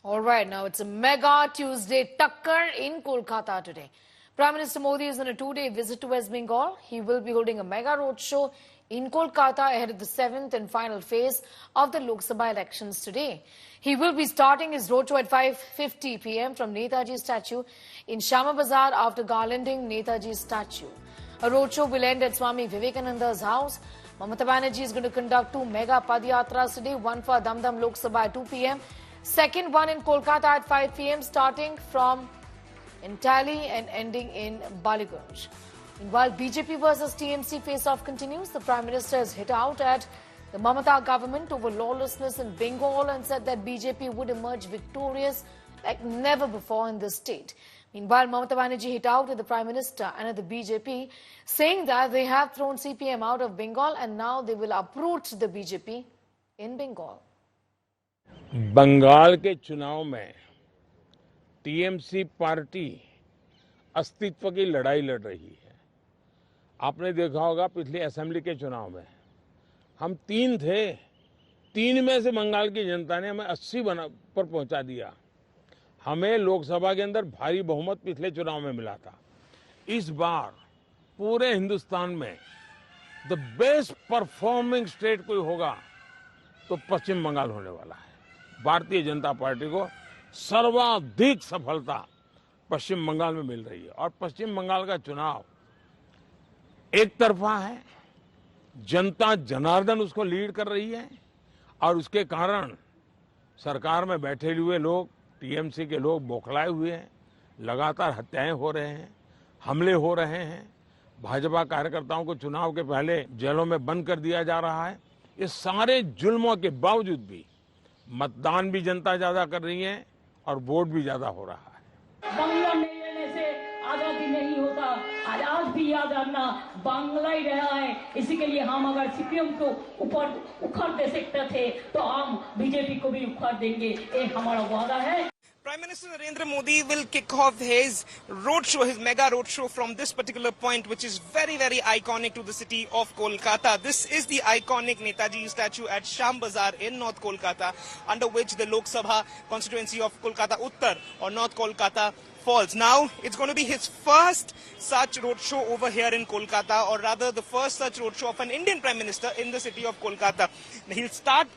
All right, now it's a mega Tuesday tucker in Kolkata today. Prime Minister Modi is on a two-day visit to West Bengal. He will be holding a mega roadshow in Kolkata ahead of the seventh and final phase of the Lok Sabha elections today. He will be starting his roadshow at 5:50 p.m. from Netaji statue in Shama Bazar after garlanding Netaji's statue. A roadshow will end at Swami Vivekananda's house. Mamata Banerjee is going to conduct two mega Padyatras today, one for Damdam Lok Sabha at 2 p.m. Second one in Kolkata at 5 p.m. starting from Intali and ending in Baliganj. While BJP versus TMC face-off continues, the Prime Minister has hit out at the Mamata government over lawlessness in Bengal and said that BJP would emerge victorious like never before in this state. Meanwhile, Mamata Banerjee hit out at the Prime Minister and at the BJP, saying that they have thrown CPM out of Bengal and now they will uproot the BJP in Bengal. Bengal के चुनाव में TMC party अस्तित्व की लड़ाई लड़ रही है। आपने देखा होगा पिछले असेंबली के चुनाव में हम 3 थे, 3 में से बंगाल की जनता ने हमें 80 पर पहुंचा दिया। हमें लोकसभा के अंदर भारी बहुमत पिछले चुनाव में मिला था। इस बार पूरे हिंदुस्तान में द बेस्ट परफॉर्मिंग स्टेट कोई होगा तो पश्चिम बंगाल होने वाला है। भारतीय जनता पार्टी को सर्वाधिक सफलता पश्चिम बंगाल में मिल रही है और पश्चिम बंगाल का चुनाव एक तरफा है। जनता जनार्दन उसको लीड कर रही है और उसके कारण सरकार में बैठे हुए लोग, टीएमसी के लोग बौखलाए हुए हैं। लगातार हत्याएं हो रहे हैं, हमले हो रहे हैं, भाजपा कार्यकर्ताओं को चुनाव के पहले जेलों में बंद कर दिया जा रहा है। ये सारे जुल्मों के बावजूद भी मतदान भी जनता ज्यादा कर रही है और वोट भी ज्यादा हो रहा है। बांग्ला नहीं रहने से आजादी नहीं होता। आज भी याद रखना, बांग्ला ही रहा है। इसी के लिए हम अगर सीपीएम को ऊपर उखाड़ दे सकते थे तो हम बीजेपी को भी उखाड़ देंगे, ये हमारा वादा है। Prime Minister Narendra Modi will kick off his roadshow, his mega roadshow from this particular point, which is very, very iconic to the city of Kolkata. This is the iconic Netaji statue at Sham Bazar in North Kolkata, under which the Lok Sabha constituency of Kolkata Uttar or North Kolkata falls. Now, it's going to be his first such roadshow over here in Kolkata, or rather the first such roadshow of an Indian Prime Minister in the city of Kolkata. He'll start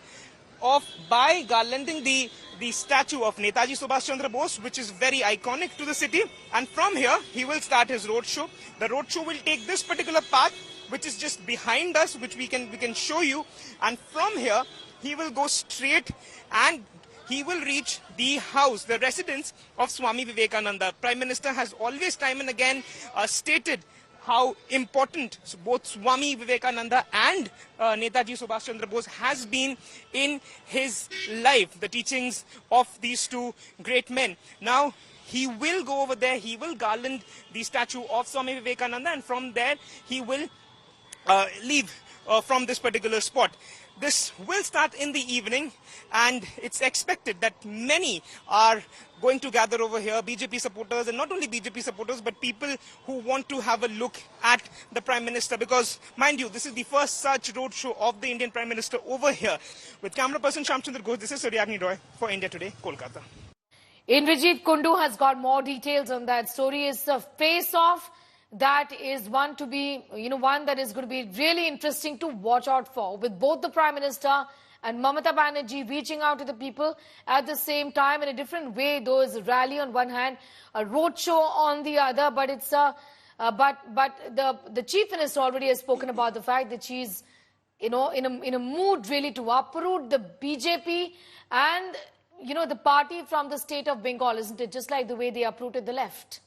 off by garlanding the statue of Netaji Subhash Chandra Bose, which is very iconic to the city, and from here he will start his roadshow. The roadshow will take this particular path, which is just behind us, which we can show you, and from here he will go straight and he will reach the house, the residence of Swami Vivekananda. Prime Minister has always time and again stated how important both Swami Vivekananda and Netaji Subhash Chandra Bose has been in his life, the teachings of these two great men. Now, he will go over there, he will garland the statue of Swami Vivekananda, and from there he will leave from this particular spot. This will start in the evening, and it's expected that many are going to gather over here, BJP supporters, and not only BJP supporters, but people who want to have a look at the Prime Minister, because, mind you, this is the first such roadshow of the Indian Prime Minister over here. With camera person Shamchandra Ghosh, this is Suryagni Roy for India Today, Kolkata. Indrajit Kundu has got more details on that story. It's a face-off that is one to be, one that is going to be really interesting to watch out for, with both the Prime Minister and Mamata Banerjee reaching out to the people at the same time in a different way. Though it's a rally on one hand, a roadshow on the other, but it's the Chief Minister already has spoken about the fact that she's in a mood really to uproot the BJP and the party from the state of Bengal, isn't it? Just like the way they uprooted the left.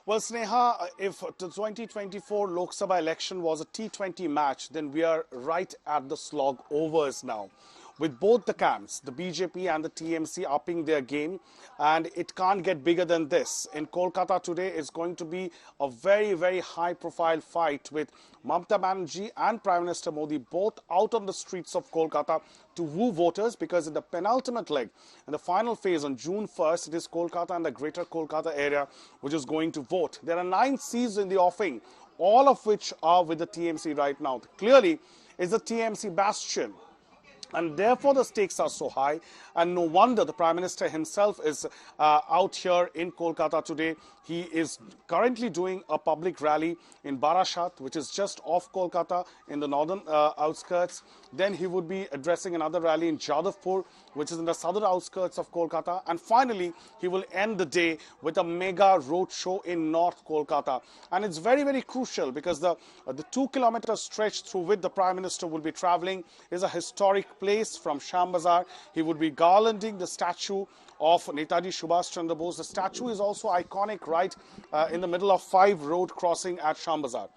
Well, Sneha, if the 2024 Lok Sabha election was a T20 match, then we are right at the slog overs now. With both the camps, the BJP and the TMC upping their game, and it can't get bigger than this. In Kolkata today is going to be a very, very high-profile fight with Mamata Banerjee and Prime Minister Modi both out on the streets of Kolkata to woo voters, because in the penultimate leg, in the final phase on June 1st, it is Kolkata and the greater Kolkata area which is going to vote. There are 9 seats in the offing, all of which are with the TMC right now. Clearly, it's the TMC bastion. And therefore, the stakes are so high. And no wonder the Prime Minister himself is out here in Kolkata today. He is currently doing a public rally in Barashat, which is just off Kolkata in the northern outskirts. Then he would be addressing another rally in Jadavpur, which is in the southern outskirts of Kolkata. And finally, he will end the day with a mega road show in North Kolkata. And it's very, very crucial because the 2-kilometer stretch through which the Prime Minister will be traveling is a historic place from Sham Bazar. He would be garlanding the statue of Netaji Subhash Chandra Bose. The statue is also iconic right in the middle of 5 road crossing at Sham Bazar.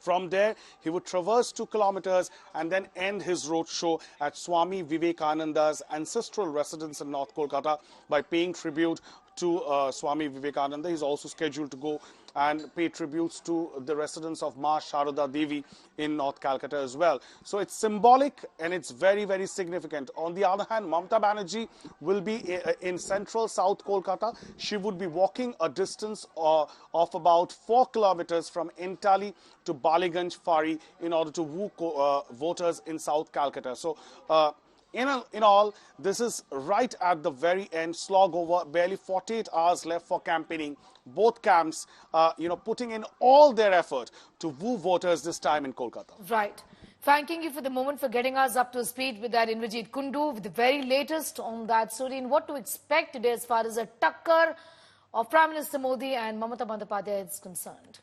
From there, he would traverse 2 kilometers and then end his road show at Swami Vivekananda's ancestral residence in North Kolkata by paying tribute to Swami Vivekananda. He's also scheduled to go and pay tributes to the residents of Ma Sharada Devi in North Calcutta as well. So it's symbolic and it's very, very significant. On the other hand, Mamata Banerjee will be in central South Kolkata. She would be walking a distance of about 4 kilometers from Entally to Baliganj Fari in order to woo voters in South Calcutta. So in all, this is right at the very end, slog over, barely 48 hours left for campaigning. Both camps, putting in all their effort to woo voters this time in Kolkata. Right. Thanking you for the moment, for getting us up to speed with that, Indrajit Kundu, with the very latest on that story and what to expect today as far as a tucker of Prime Minister Modi and Mamata Bandyopadhyay is concerned.